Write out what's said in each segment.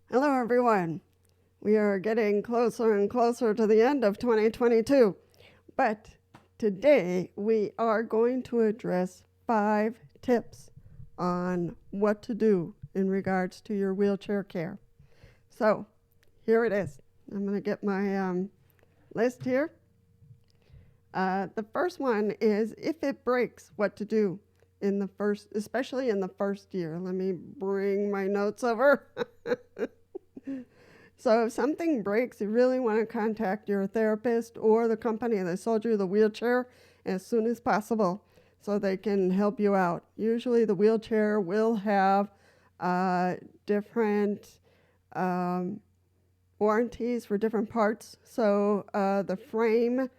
Hello, everyone. We are getting closer and closer to the end of 2022, but today we are going to address 5 tips on what to do in regards to your wheelchair care. So, here it is. I'm going to get my list here. The first one is if it breaks, what to do in the first, especially in the first year. Let me bring my notes over. So if something breaks, you really want to contact your therapist or the company that sold you the wheelchair as soon as possible so they can help you out. Usually the wheelchair will have different um, warranties for different parts. So the frame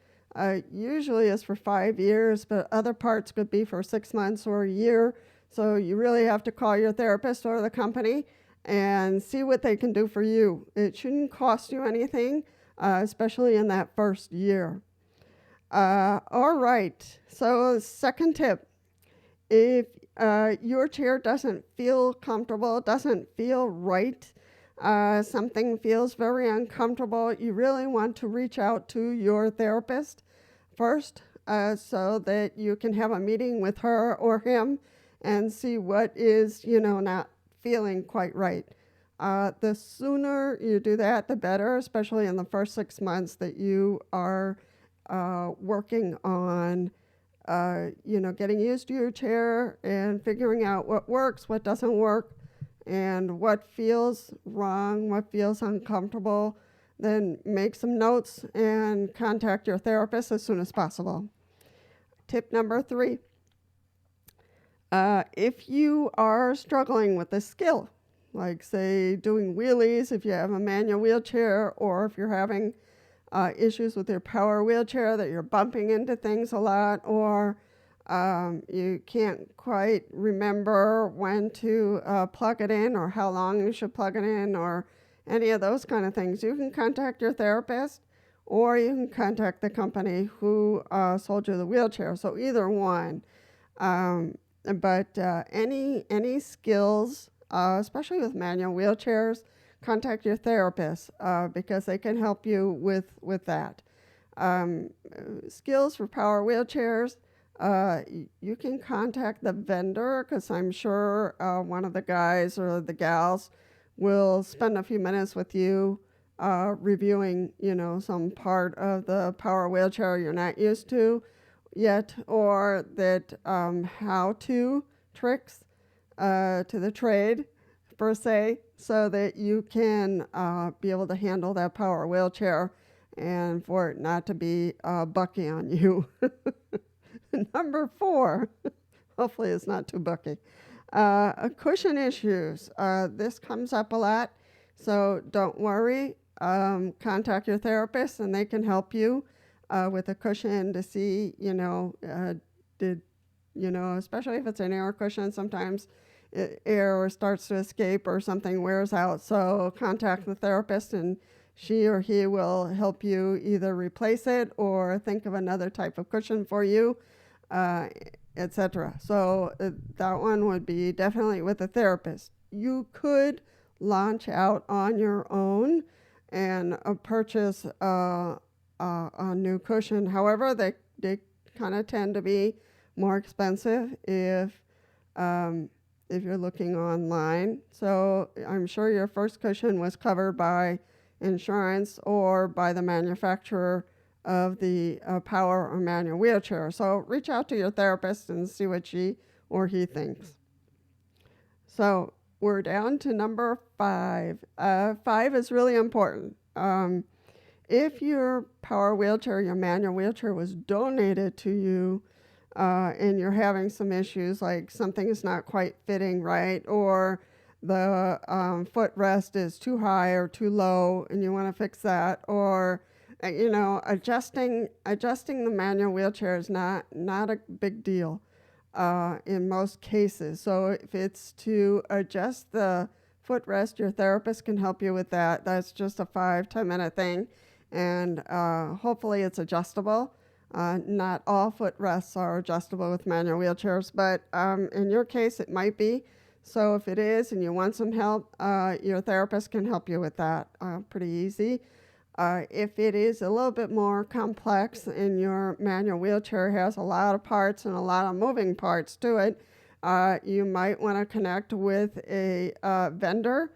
usually is for 5 years, but other parts could be for 6 months or a year. So you really have to call your therapist or the company and see what they can do for you. It shouldn't cost you anything, especially in that first year. All right, so second tip, if your chair doesn't feel comfortable, doesn't feel right, something feels very uncomfortable, you really want to reach out to your therapist first so that you can have a meeting with her or him and see what is, not feeling quite right. The sooner you do that, the better, especially in the first 6 months that you are working on, getting used to your chair and figuring out what works, what doesn't work, and what feels wrong, what feels uncomfortable. Then make some notes and contact your therapist as soon as possible. Tip number 3, if you are struggling with a skill, like say doing wheelies if you have a manual wheelchair, or if you're having issues with your power wheelchair that you're bumping into things a lot, or you can't quite remember when to plug it in or how long you should plug it in or any of those kind of things, you can contact your therapist or you can contact the company who sold you the wheelchair. So either one. But any skills, especially with manual wheelchairs, contact your therapist because they can help you with that. Skills for power wheelchairs, you can contact the vendor because I'm sure one of the guys or the gals will spend a few minutes with you reviewing, some part of the power wheelchair you're not used to yet, or that how-to tricks to the trade, per se, so that you can be able to handle that power wheelchair and for it not to be bucky on you. Number 4, hopefully it's not too bucky. Cushion issues. This comes up a lot, so don't worry. Contact your therapist and they can help you with a cushion to see, did, especially if it's an air cushion, sometimes air starts to escape or something wears out. So contact the therapist and she or he will help you either replace it or think of another type of cushion for you, etc. So that one would be definitely with a therapist. You could launch out on your own and purchase a new cushion. However, they kind of tend to be more expensive if you're looking online. So I'm sure your first cushion was covered by insurance or by the manufacturer of the power or manual wheelchair. So reach out to your therapist and see what she or he thinks. So we're down to number 5. 5 is really important. If your power wheelchair, your manual wheelchair was donated to you and you're having some issues like something is not quite fitting right, or the footrest is too high or too low and you want to fix that, or adjusting the manual wheelchair is not a big deal in most cases. So if it's to adjust the footrest, your therapist can help you with that. That's just a 5-10 minute thing, and hopefully it's adjustable. Not all footrests are adjustable with manual wheelchairs, but in your case it might be. So if it is and you want some help, your therapist can help you with that pretty easy. If it is a little bit more complex and your manual wheelchair has a lot of parts and a lot of moving parts to it, you might want to connect with a vendor.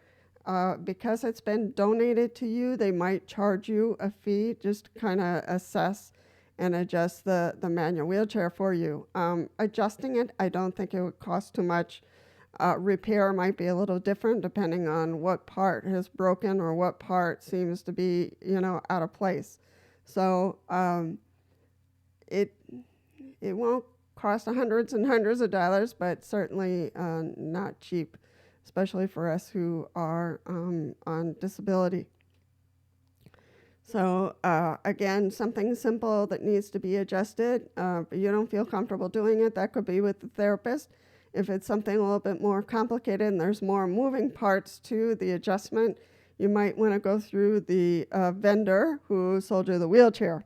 Because it's been donated to you, they might charge you a fee just to kind of assess and adjust the manual wheelchair for you. Adjusting it, I don't think it would cost too much. Repair might be a little different depending on what part has broken or what part seems to be, out of place. So it it won't cost hundreds and hundreds of dollars, but certainly not cheap, especially for us who are on disability. So again, something simple that needs to be adjusted, but you don't feel comfortable doing it, that could be with the therapist. If it's something a little bit more complicated and there's more moving parts to the adjustment, you might want to go through the vendor who sold you the wheelchair.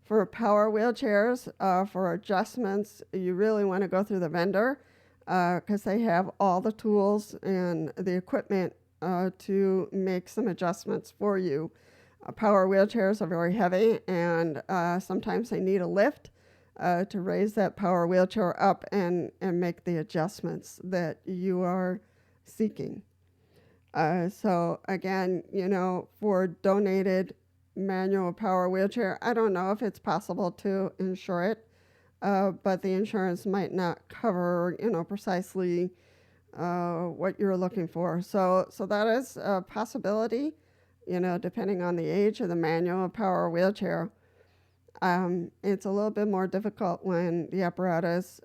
For power wheelchairs, for adjustments, you really want to go through the vendor because they have all the tools and the equipment to make some adjustments for you. Power wheelchairs are very heavy, and sometimes they need a lift to raise that power wheelchair up and make the adjustments that you are seeking. So again, for donated manual power wheelchair, I don't know if it's possible to insure it, but the insurance might not cover, precisely what you're looking for. So that is a possibility, depending on the age of the manual power wheelchair. It's a little bit more difficult when the apparatus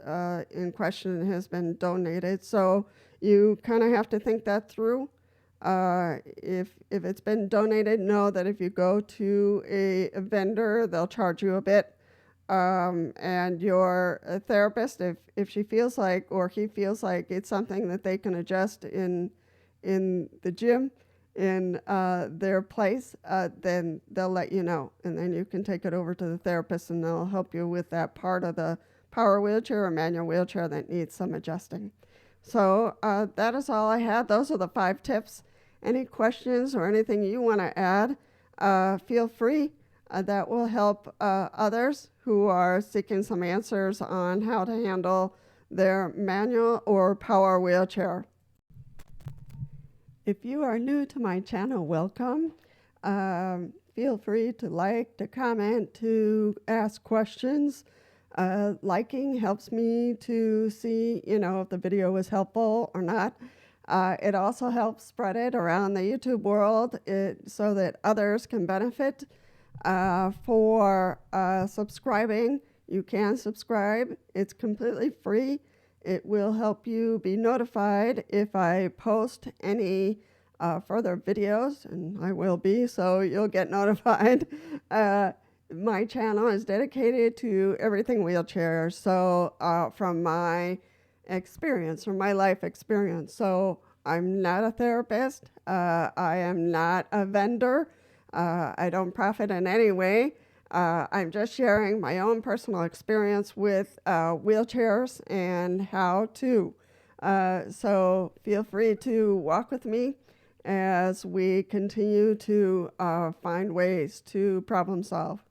in question has been donated. So you kind of have to think that through. If it's been donated, know that if you go to a vendor, they'll charge you a bit. And your therapist, if she feels like or he feels like it's something that they can adjust in the gym, in their place, then they'll let you know. And then you can take it over to the therapist and they'll help you with that part of the power wheelchair or manual wheelchair that needs some adjusting. So that is all I had. Those are the 5 tips. Any questions or anything you want to add, feel free. That will help others who are seeking some answers on how to handle their manual or power wheelchair. If you are new to my channel, welcome. Feel free to like, to comment, to ask questions. Liking helps me to see, if the video was helpful or not. It also helps spread it around the YouTube world so that others can benefit. For subscribing, you can subscribe. It's completely free. It will help you be notified if I post any further videos, and I will be, so you'll get notified. My channel is dedicated to everything wheelchair, so from my experience, from my life experience. So I'm not a therapist. I am not a vendor. I don't profit in any way. I'm just sharing my own personal experience with wheelchairs and how to. So feel free to walk with me as we continue to find ways to problem solve.